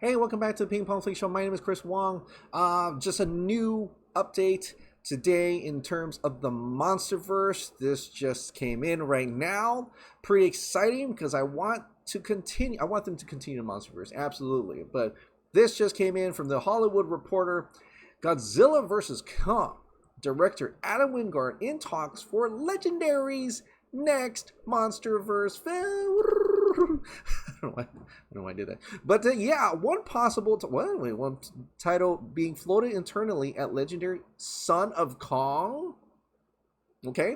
Hey, welcome back to the Ping Pong Flix Show. My name is Chris Wong. Just a new update today in terms of the Monsterverse. This just came in right now. Pretty exciting because I want them to continue the Monsterverse, absolutely. But this just came in from the Hollywood Reporter. Godzilla vs. Kong. Director Adam Wingard in talks for Legendary's next Monsterverse film. I don't know why I did that. But one possible one title being floated internally at Legendary, Son of Kong. Okay,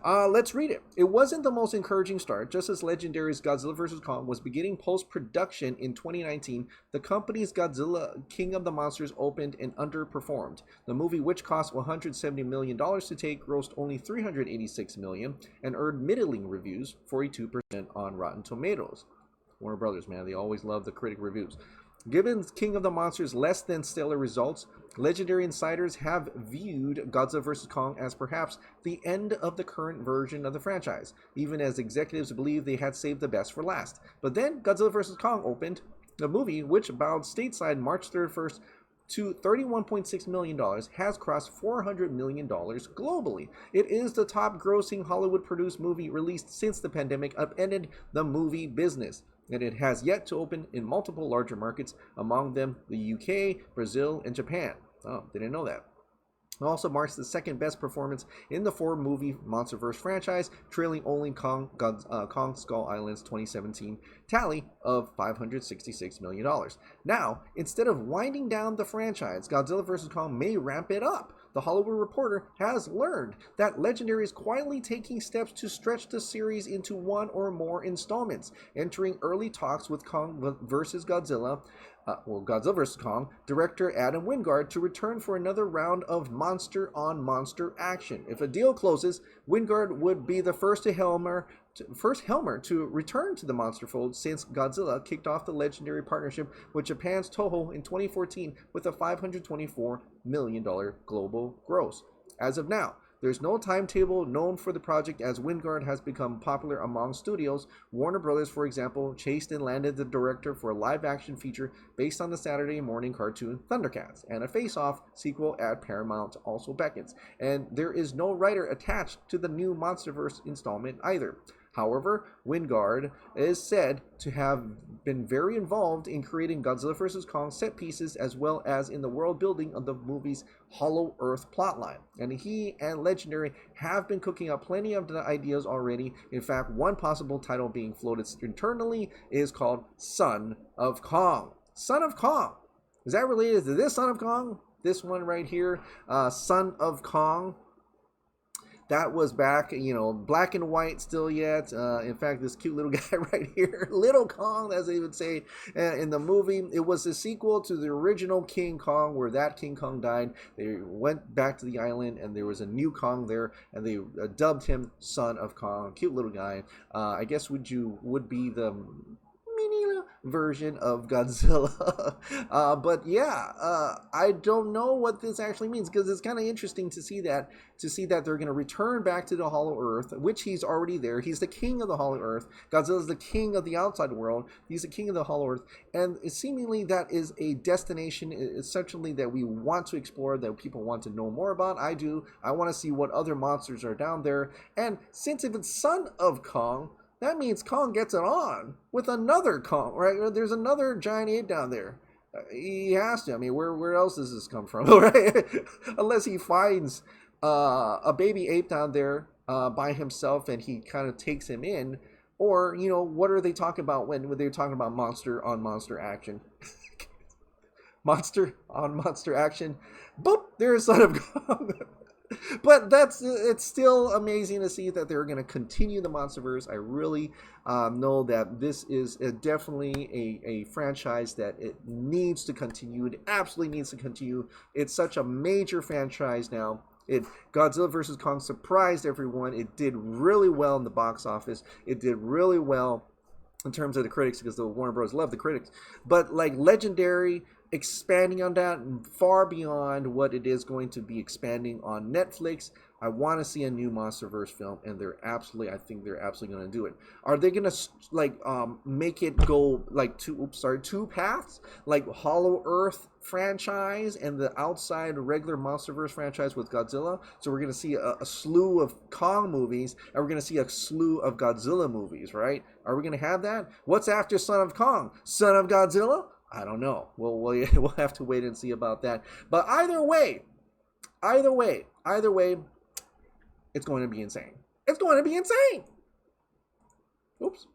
let's read it. It wasn't the most encouraging start. Just as Legendary's Godzilla vs. Kong was beginning post-production in 2019, the company's Godzilla King of the Monsters opened and underperformed. The movie, which cost $170 million to take, grossed only $386 million and earned middling reviews, 42% on Rotten Tomatoes. Warner Brothers, man, they always love the critic reviews. Given King of the Monsters' less than stellar results, Legendary insiders have viewed Godzilla vs. Kong as perhaps the end of the current version of the franchise, even as executives believe they had saved the best for last. But then Godzilla vs. Kong opened, the movie, which bowed stateside March 31st to $31.6 million, has crossed $400 million globally. It is the top grossing Hollywood-produced movie released since the pandemic upended the movie business, and it has yet to open in multiple larger markets, among them the UK, Brazil, and Japan. Oh, didn't know that. It also marks the second best performance in the four-movie Monsterverse franchise, trailing only Kong Skull Island's 2017 tally of $566 million. Now, instead of winding down the franchise, Godzilla vs. Kong may ramp it up. The Hollywood Reporter has learned that Legendary is quietly taking steps to stretch the series into one or more installments, entering early talks with Godzilla vs. Kong director Adam Wingard to return for another round of monster-on-monster action. If a deal closes, Wingard would be the first Helmer to return to the monster fold since Godzilla kicked off the Legendary partnership with Japan's Toho in 2014 with a $524 million global gross. As of now, there's no timetable known for the project as Wingard has become popular among studios. Warner Brothers, for example, chased and landed the director for a live-action feature based on the Saturday morning cartoon Thundercats, and a face-off sequel at Paramount also beckons. And there is no writer attached to the new Monsterverse installment either. However, Wingard is said to have been very involved in creating Godzilla vs. Kong set pieces as well as in the world building of the movie's Hollow Earth plotline. And he and Legendary have been cooking up plenty of the ideas already. In fact, one possible title being floated internally is called Son of Kong. Son of Kong. Is that related to this Son of Kong? This one right here, Son of Kong. That was back, black and white still yet. In fact, this cute little guy right here, Little Kong, as they would say in the movie. It was a sequel to the original King Kong, where that King Kong died. They went back to the island, and there was a new Kong there, and they dubbed him Son of Kong. Cute little guy. I guess would be the mini version of Godzilla. I don't know what this actually means, because it's kind of interesting to see that they're going to return back to the Hollow Earth, which he's already there. He's the king of the Hollow Earth. Godzilla's the king of the outside world. He's the king of the Hollow Earth, and seemingly that is a destination essentially that we want to explore, that people want to know more about. I do. I want to see what other monsters are down there, and since if it's Son of Kong, that means Kong gets it on with another Kong, right? There's another giant ape down there. He has to. I mean, where else does this come from, right? Unless he finds a baby ape down there by himself and he kind of takes him in. Or, what are they talking about when they're talking about monster on monster action? Monster on monster action. Boop! There's Son of Kong. But it's still amazing to see that they're going to continue the Monsterverse. I really know that this is definitely a franchise that it needs to continue. It absolutely needs to continue. It's such a major franchise now. Godzilla vs. Kong surprised everyone. It did really well in the box office. It did really well in terms of the critics, because the Warner Bros. Love the critics. But like Legendary, expanding on that far beyond what it is going to be expanding on Netflix, I want to see a new Monsterverse film, and I think they're absolutely going to do it. Are they going to make it go like two paths, like Hollow Earth franchise and the outside regular Monsterverse franchise with Godzilla? So we're going to see a slew of Kong movies, and we're going to see a slew of Godzilla movies, right? Are we going to have that? What's after Son of Kong? Son of Godzilla? I don't know. We'll have to wait and see about that. But either way, it's going to be insane. It's going to be insane. Oops.